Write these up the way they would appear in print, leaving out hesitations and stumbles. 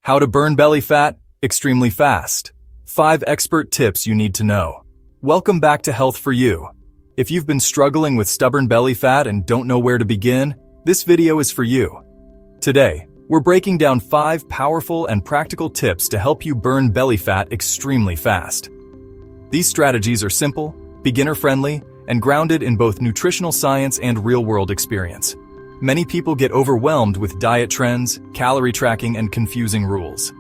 How to burn belly fat extremely fast. 5 expert tips you need to know. Welcome back to Health for You. If you've been struggling with stubborn belly fat and don't know where to begin, this video is for you. Today, we're breaking down 5 powerful and practical tips to help you burn belly fat extremely fast. These strategies are simple, beginner-friendly, and grounded in both nutritional science and real-world experience. Many people get overwhelmed with diet trends, calorie tracking, and confusing rules.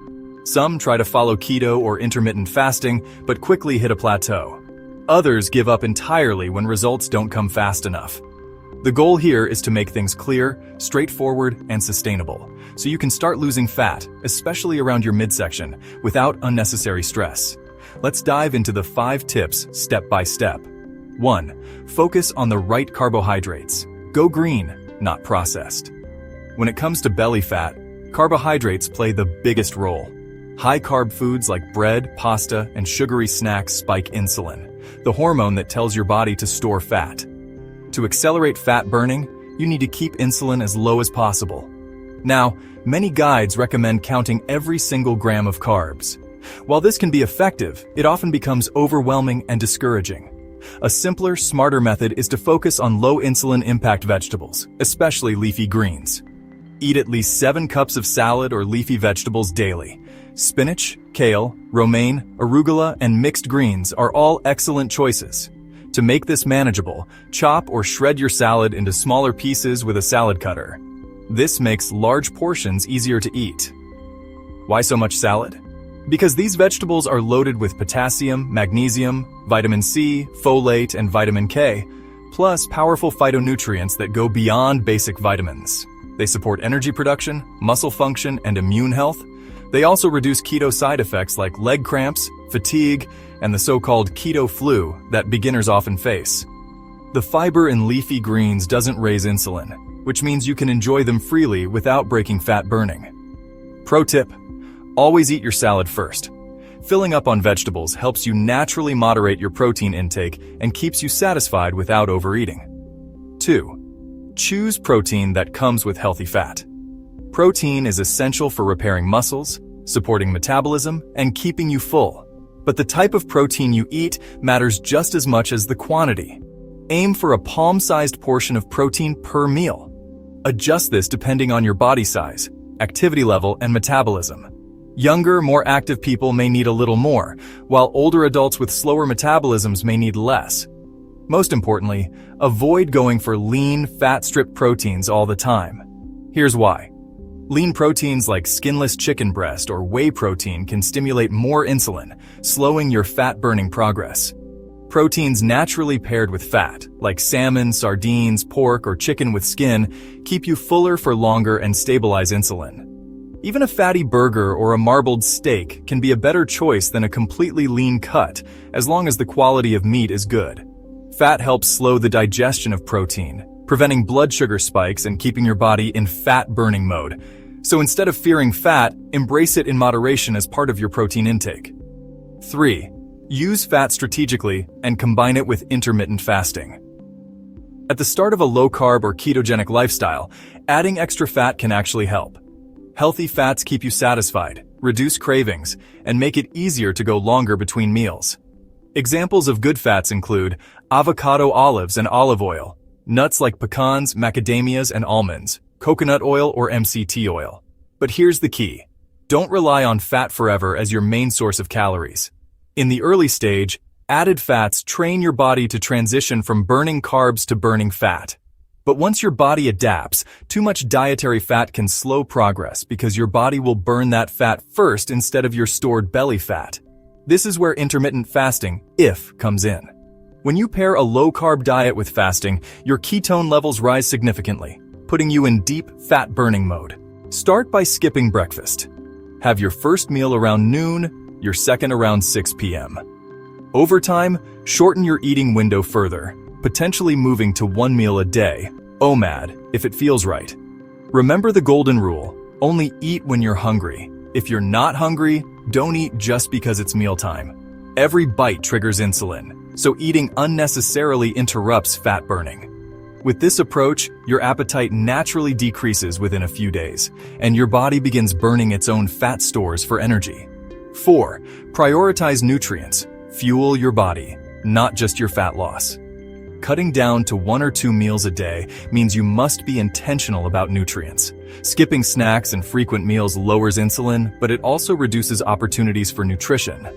Some try to follow keto or intermittent fasting, but quickly hit a plateau. Others give up entirely when results don't come fast enough. The goal here is to make things clear, straightforward, and sustainable, so you can start losing fat, especially around your midsection, without unnecessary stress. Let's dive into the 5 tips step by step. 1. Focus on the right carbohydrates. Go green, not processed. When it comes to belly fat, carbohydrates play the biggest role. High-carb foods like bread, pasta, and sugary snacks spike insulin, the hormone that tells your body to store fat. To accelerate fat burning, you need to keep insulin as low as possible. Now, many guides recommend counting every single gram of carbs. While this can be effective, it often becomes overwhelming and discouraging. A simpler, smarter method is to focus on low insulin impact vegetables, especially leafy greens. Eat at least 7 cups of salad or leafy vegetables daily. Spinach, kale, romaine, arugula, and mixed greens are all excellent choices. To make this manageable, chop or shred your salad into smaller pieces with a salad cutter. This makes large portions easier to eat. Why so much salad? Because these vegetables are loaded with potassium, magnesium, vitamin C, folate, and vitamin K, plus powerful phytonutrients that go beyond basic vitamins. They support energy production, muscle function, and immune health. They also reduce keto side effects like leg cramps, fatigue, and the so-called keto flu that beginners often face. The fiber in leafy greens doesn't raise insulin, which means you can enjoy them freely without breaking fat burning. Pro tip: always eat your salad first. Filling up on vegetables helps you naturally moderate your protein intake and keeps you satisfied without overeating. 2. Choose protein that comes with healthy fat. Protein is essential for repairing muscles, supporting metabolism, and keeping you full. But the type of protein you eat matters just as much as the quantity. Aim for a palm-sized portion of protein per meal. Adjust this depending on your body size, activity level, and metabolism. Younger, more active people may need a little more, while older adults with slower metabolisms may need less. Most importantly, avoid going for lean, fat-stripped proteins all the time. Here's why. Lean proteins like skinless chicken breast or whey protein can stimulate more insulin, slowing your fat-burning progress. Proteins naturally paired with fat, like salmon, sardines, pork, or chicken with skin, keep you fuller for longer and stabilize insulin. Even a fatty burger or a marbled steak can be a better choice than a completely lean cut, as long as the quality of meat is good. Fat helps slow the digestion of protein, preventing blood sugar spikes and keeping your body in fat-burning mode. So instead of fearing fat, embrace it in moderation as part of your protein intake. 3. Use fat strategically and combine it with intermittent fasting. At the start of a low-carb or ketogenic lifestyle, adding extra fat can actually help. Healthy fats keep you satisfied, reduce cravings, and make it easier to go longer between meals. Examples of good fats include avocado olives and olive oil, nuts like pecans, macadamias, and almonds, coconut oil or MCT oil. But here's the key. Don't rely on fat forever as your main source of calories. In the early stage, added fats train your body to transition from burning carbs to burning fat. But once your body adapts, too much dietary fat can slow progress because your body will burn that fat first instead of your stored belly fat. This is where intermittent fasting, IF, comes in. When you pair a low-carb diet with fasting, your ketone levels rise significantly, putting you in deep fat-burning mode. Start by skipping breakfast. Have your first meal around noon, your second around 6 p.m. Over time, shorten your eating window further, potentially moving to 1 meal a day, OMAD, if it feels right. Remember the golden rule: only eat when you're hungry. If you're not hungry, don't eat just because it's mealtime. Every bite triggers insulin, so eating unnecessarily interrupts fat burning. With this approach, your appetite naturally decreases within a few days, and your body begins burning its own fat stores for energy. 4. Prioritize nutrients. Fuel your body, not just your fat loss. Cutting down to 1 or 2 meals a day means you must be intentional about nutrients. Skipping snacks and frequent meals lowers insulin, but it also reduces opportunities for nutrition.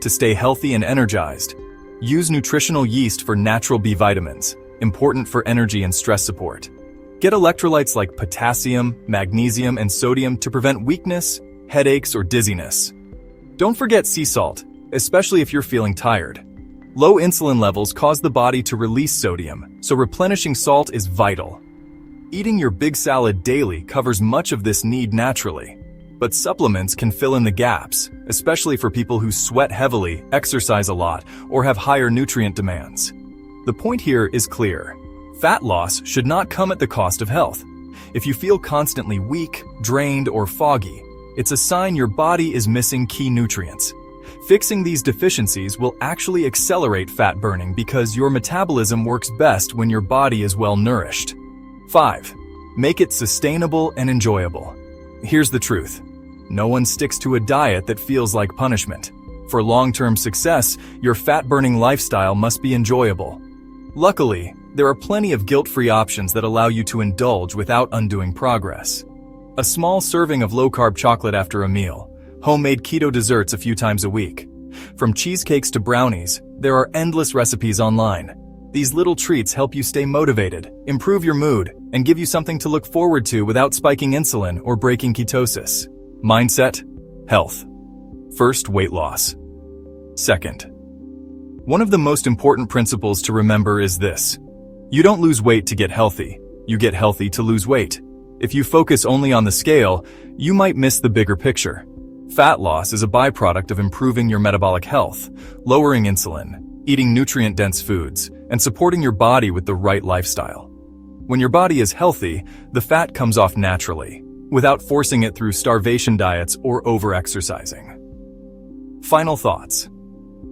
To stay healthy and energized, use nutritional yeast for natural B vitamins, important for energy and stress support. Get electrolytes like potassium, magnesium, and sodium to prevent weakness, headaches, or dizziness. Don't forget sea salt, especially if you're feeling tired. Low insulin levels cause the body to release sodium, so replenishing salt is vital. Eating your big salad daily covers much of this need naturally, but supplements can fill in the gaps, especially for people who sweat heavily, exercise a lot, or have higher nutrient demands. The point here is clear. Fat loss should not come at the cost of health. If you feel constantly weak, drained, or foggy, it's a sign your body is missing key nutrients. Fixing these deficiencies will actually accelerate fat burning because your metabolism works best when your body is well nourished. 5. Make it sustainable and enjoyable. Here's the truth. No one sticks to a diet that feels like punishment. For long-term success, your fat-burning lifestyle must be enjoyable. Luckily, there are plenty of guilt-free options that allow you to indulge without undoing progress. A small serving of low-carb chocolate after a meal, homemade keto desserts a few times a week. From cheesecakes to brownies, there are endless recipes online. These little treats help you stay motivated, improve your mood, and give you something to look forward to without spiking insulin or breaking ketosis. Mindset, health. First, weight loss. Second, one of the most important principles to remember is this. You don't lose weight to get healthy. You get healthy to lose weight. If you focus only on the scale, you might miss the bigger picture. Fat loss is a byproduct of improving your metabolic health, lowering insulin, eating nutrient-dense foods, and supporting your body with the right lifestyle. When your body is healthy, the fat comes off naturally, without forcing it through starvation diets or over-exercising. Final thoughts.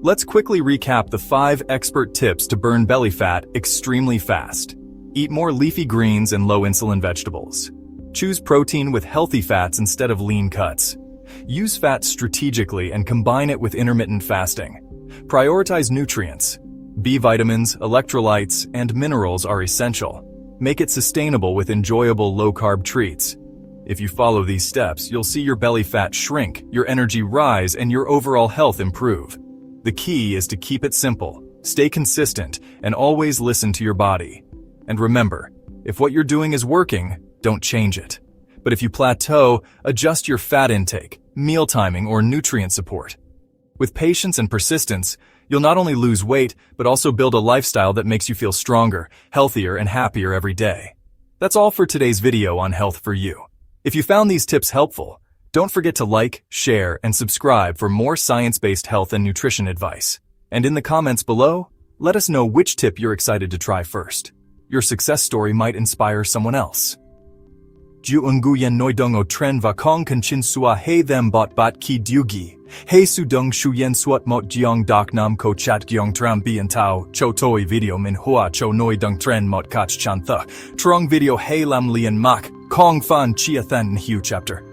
Let's quickly recap the 5 expert tips to burn belly fat extremely fast. Eat more leafy greens and low-insulin vegetables. Choose protein with healthy fats instead of lean cuts. Use fat strategically and combine it with intermittent fasting. Prioritize nutrients. B vitamins, electrolytes, and minerals are essential. Make it sustainable with enjoyable low-carb treats. If you follow these steps, you'll see your belly fat shrink, your energy rise, and your overall health improve. The key is to keep it simple, stay consistent, and always listen to your body. And remember, if what you're doing is working, don't change it. But if you plateau, adjust your fat intake, meal timing, or nutrient support. With patience and persistence, you'll not only lose weight, but also build a lifestyle that makes you feel stronger, healthier, and happier every day. That's all for today's video on Health for You. If you found these tips helpful, don't forget to like, share, and subscribe for more science-based health and nutrition advice. And in the comments below, let us know which tip you're excited to try first. Your success story might inspire someone else. Ju nguyen noi dung o tren va kong kan chin sua hey them bat ki dugi. Hey su dung shu yen suat mot jiong dak nam ko chat gyong tram bien tao cho toi video min hua cho noi dung tren mot kach chan the. Trong video hey lam lien mak kong fan chia than hu chapter.